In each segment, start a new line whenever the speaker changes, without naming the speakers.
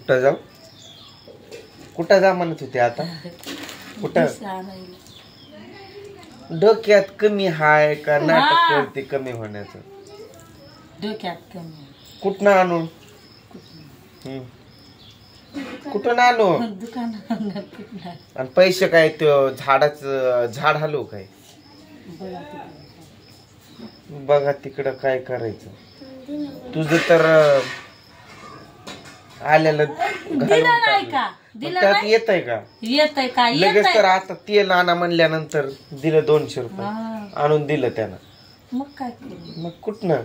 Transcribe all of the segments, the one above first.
कुठं जाऊ कुठं जा म्हणत होते आता कुठं डोक्यात कमी हाय का नाटक करते कमी होण्याचं
डोक्यात कमी
कुठनं आणू कुठून आणू
दुकानात
आणि पैसे काय ते झाडाचं झाड हलवू काय बघा तिकडं काय करायचं तुझं तर आलेलं त्यात येत आहे का लगेच तर आता तेल आणा म्हणल्यानंतर दिलं 200 रुपये आणून दिलं त्यानं
मग काय
मग कुठनं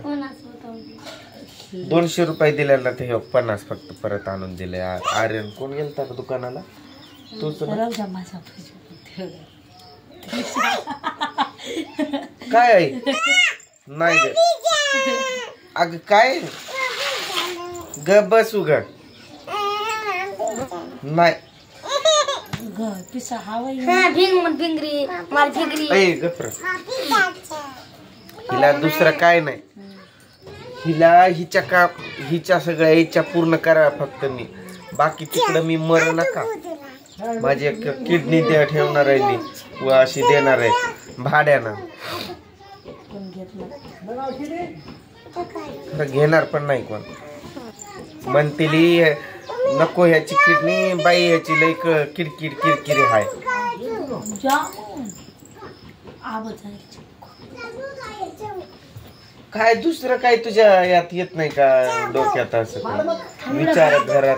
200 रुपये दिल्याला ते 50 फक्त परत आणून दिले आर्यन कोण गेलता का दुकानाला तूच काय आहे नाही ग अग काय ग बसू ग नाही हिला दुसरं काय नाही हिला हिच्या सगळ्या इच्छा पूर्ण करा फक्त मी बाकी तिकडं मी मर नका माझी एक किडनी ठेवणार आहे मी व अशी देणार आहे भाड्यानं घेणार पण नाही कोण म्हणतेली नको ह्याची किडनी बाई ह्याची लई किरकिर किरकिरी हाय काय दुसरं काय तुझ्या यात येत नाही का डोक्यात असं विचारत घरात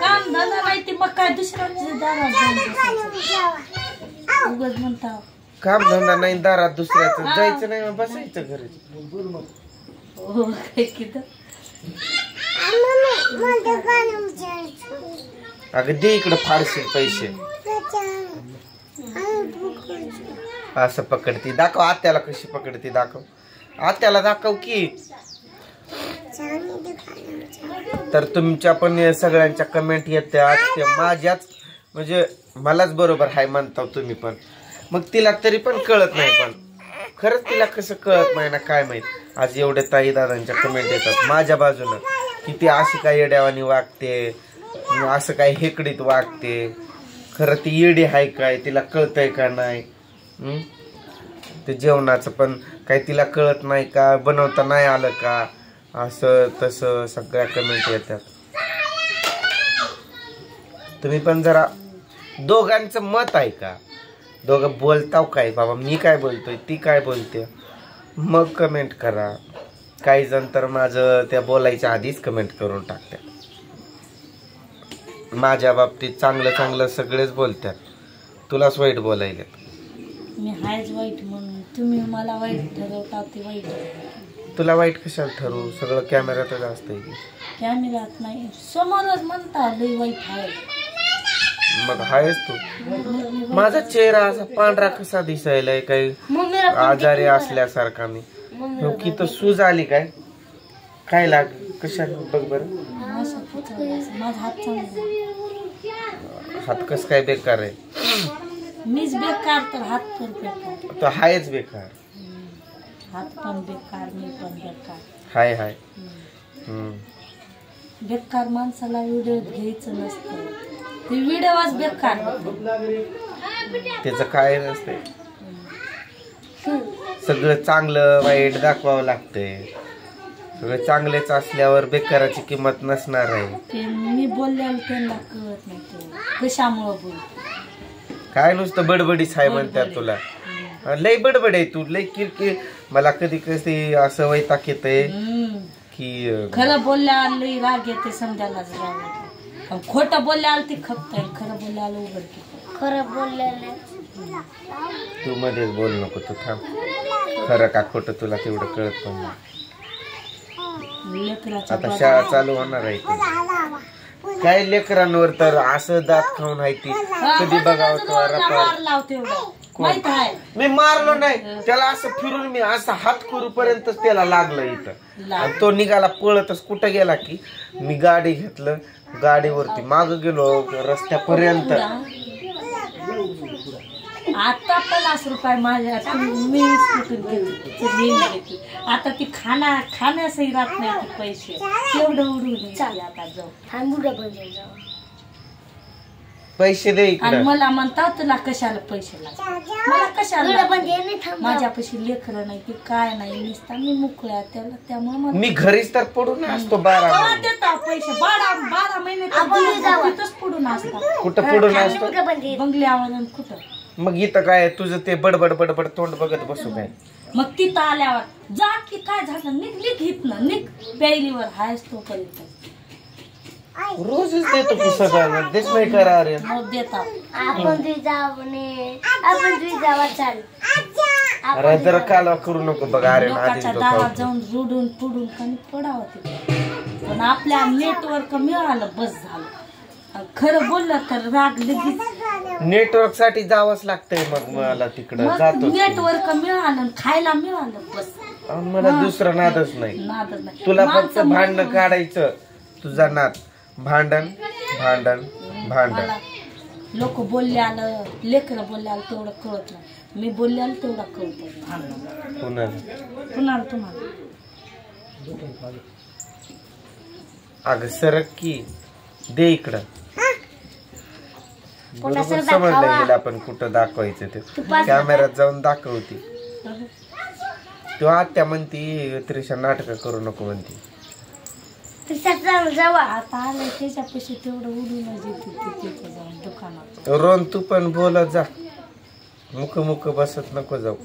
काम धंदा नाही दारात दुसऱ्याचं जायचं नाही बसायचं घरी अगं दे इकडं फारसे पैसे असं पकडती दाखव आत्याला कशी पकडती दाखव आत्याला दाखव की तर तुमच्या पण सगळ्यांच्या कमेंट येतात माझ्याच म्हणजे मलाच बरोबर हाय म्हणता तुम्ही पण मग तिला तरी पण कळत नाही पण खरंच तिला कसं कळत नाही ना काय माहित आज एवढे ताई दादांच्या कमेंट येतात माझ्या बाजूनं की ती अशी काय येड्यावानी वागते असं काय हेकडीत वागते खरं ती येडी हाय काय तिला कळतंय का नाही ते जेवणाचं पण काही तिला कळत नाही का बनवता नाही आलं का असं तसं सगळ्या कमेंट येतात तुम्ही पण जरा दोघांचं मत आहे का दोघं बोलताव काय बाबा मी काय बोलतोय ती काय बोलते मग कमेंट करा काही जण तर माझं त्या बोलायच्या आधीच कमेंट करून टाकतात माझ्या बाबतीत चांगलं चांगलं सगळेच बोलतात तुलाच वाईट बोलायला
मी हायच वाईट म्हणून तुम्ही मला वाईट ठरवता ते वाईट
तुला वाईट कशाला ठरवू सगळं कॅमेऱ्यातच असतंय की
कॅमेऱ्यात नाही समोरच म्हणता लई वाईट आहे
मग हायच तू माझा चेहरा असा पांढरा कसा दिसायलाय काही आजारी असल्यासारखा मी की तर सूज आली काय काय लाग कशा बघ बर हात कस काय बेकार आहे
मीच बेकार तर हात पण बेकार
तो हायच बेकार
हात पण बेकार मी पण बेकार
हाय हाय
बेकार माणसाला व्हिडिओ घ्यायचं नसतं ते व्हिडिओच बेकार
त्याचं काय नसतंय सगळं चांगलं वाईट दाखवावं लागतंय सगळं चांगलेच असल्यावर बेकाराची किंमत नसणार आहे
मी बोलल्याला त्यांना कळत नाही कशामुळं बोलतो
काय नुसतं बडबडीच आहे म्हणतात तुला लय बडबड आहे तू लय किरकिर मला कधी कधी असं वैताग येतंय की
खरं बोलल्याला लय राग येते समजायलाच राग खोटं बोलल्याला ती खपतंय खरं बोलल्याला उघड खरं बोलल्याला
तू मध्येच बोल नको तू थांब खरं का खोटं तुला तेवढं कळत पण नाही आता शाळा चालू होणार आहे काही लेकरांवर तर असं दात खाऊन आहे ती कधी बघावं मी मारलो नाही त्याला असं फिरून मी असं हात करूपर्यंतच त्याला लागलं इथं आणि तो निघाला पळतच कुठं गेला की मी गाडी घेतलं गाडीवरती माग गेलो रस्त्यापर्यंत
आता 50 रुपये माझ्या मी आता ती खाण्यासही राहत नाही पैसे तेवढं उडून आता जाऊ
पैसे दे
आणि
इकडं.
मला म्हणता तुला कशाला पैसे लागतात, मला कशाला माझ्यापाशी लेकरं नाही की काय नाही, नुसता मी मोकळ्या त्याला, त्यामुळे
मी घरीच तर पडून असतो 12 महिने.
देता पैसे 12 महिने तिथंच पडून असतात.
कुठं पडून असतो
बंगल्यावर कुठं.
मग इथं काय तुझं ते बडबड बडबड तोंड बघत बसू काय.
मग तिथं आल्यावर जा की काय झालं, निघ हितनं निघ, प्यायलीवर हायस तोपर्यंत
रोजच देतो की सगळ्यांना, देच नाही करा रे.
मग देता
अरे जरा कालवा करू नको बघा. अरे
लोकांच्या दारात जाऊन रुडून पुडून कमी पडावं तिथे. पण आपल्या नेटवर्क मिळालं बस झालं. खरं बोललं तर राग लगेच.
नेटवर्क साठी जावंच लागतंय मग मला तिकडं जातो.
नेटवर्क मिळालं, खायला मिळालं बस.
मला दुसरं नादच नाही.
नादच नाही.
तुला फक्त भांडण काढायचं, तुझा नाद भांडण भांडण भांडण.
लोक बोलले आलं, लेकरं बोलले आलं तेवढं कळत नाही, मी बोलले आलं तेवढं कळत.
पुन्हा
तुम्हाला
अगं सरक की दे इकडं. बरोबर समजलं गेलं आपण कुठं दाखवायचं ते. कॅमेऱ्यात जाऊन दाखवती. तेव्हा आत्या म्हणती त्रिशा नाटक करू नको म्हणती.
आता आलं त्याच्यापाशी तेवढं उडूनच येते तिथे जाऊन दुकानात.
रोन तू पण बोलत जा, मुख मुख बसत नको जाऊ.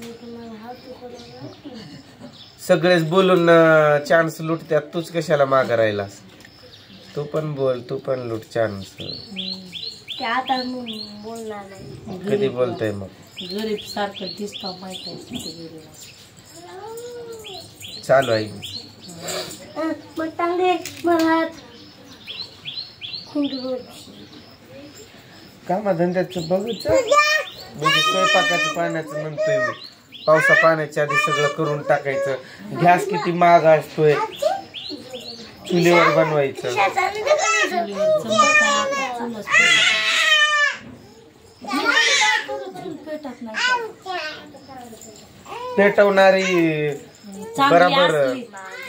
सगळेच बोलून चान्स लुटत्यात, तूच कशाला माग राहिलास. तू पण बोल, तू पण लुट चान्स.
आता बोलणार नाही.
कधी बोलतोय मग.
गरीब सारखं दिसतो माहिती आहे.
चालू आहे कामधंद्याचं बघायचं. म्हणजे स्वयंपाकाचं पाण्याचं म्हणतोय मी. पावसा पाण्याच्या आधी सगळं करून टाकायचं. गॅस किती महाग असतोय, चुलीवर बनवायचं. पेटवणारी बरोबर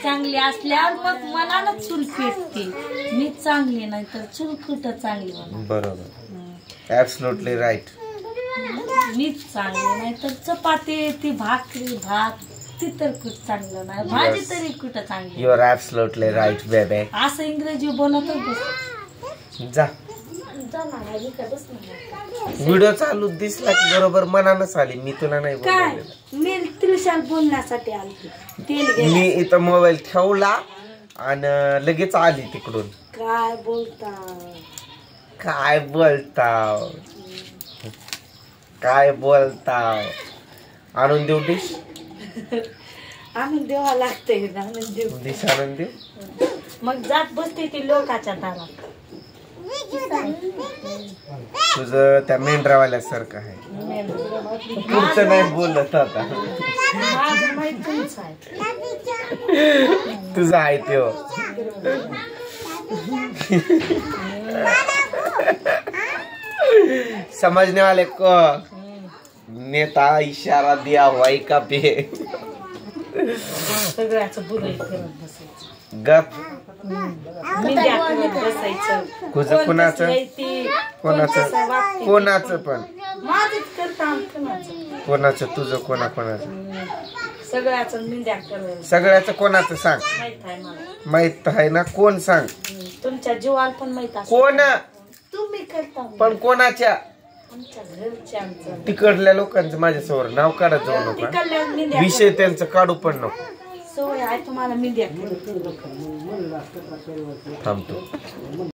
चांगली असल्यावर मग मला ना चूल पेटते. मी चांगली नाही तर चूल कुठं चांगली
बरोबर. Absolutely right.
मीच चांगली नाही तर चपाती ती भाकरी भात ती तर कुठं चांगलं नाही, भाजी तरी कुठं चांगली.
You are absolutely right baby.
असं इंग्रजी बोलत
जा. व्हिडिओ चालू दिसला की बरोबर मनानच आली. मी तुला नाही
काय, मी त्रिशाल बोलण्यासाठी आली.
मी इथं मोबाईल ठेवला आणि लगेच आली तिकडून.
काय बोलता
काय बोलताव, काय बोलताव. आणून देऊ डिश.
आणून देवा लागते.
डिश आणून देऊ.
मग जात बसते ती लोकांच्या दारात.
तुझं त्या मेंढरावाल्यासारखं आहे. पुढचं नाही बोलत आता. तुझं आहे त्यो. समझने वाले को नेता इशारा दिया हुआ का पे.
सगळ्याचं बुराई करत बसायचं.
गप.
बसायचं.
तुझं कोणाचं कोणाचं कोणाचं पण
माझंच करता
कोणाचं तुझं कोणाचं
सगळ्याचं मिंद्या करत.
सगळ्याचं कोणाचं सांग.
माहित आहे मला.
माहित आहे ना. कोण सांग.
तुमच्या जीवाला पण माहित आहे.
कोण
तुम्ही करता
पण कोणाच्या.
आमच्या घरच्या.
तिकडल्या लोकांचं माझ्यासमोर नाव काढत जाऊ नका. विषय त्यांचं काढू पण नको.
सवय आहे तुम्हाला मिंद्या.
थांबतो.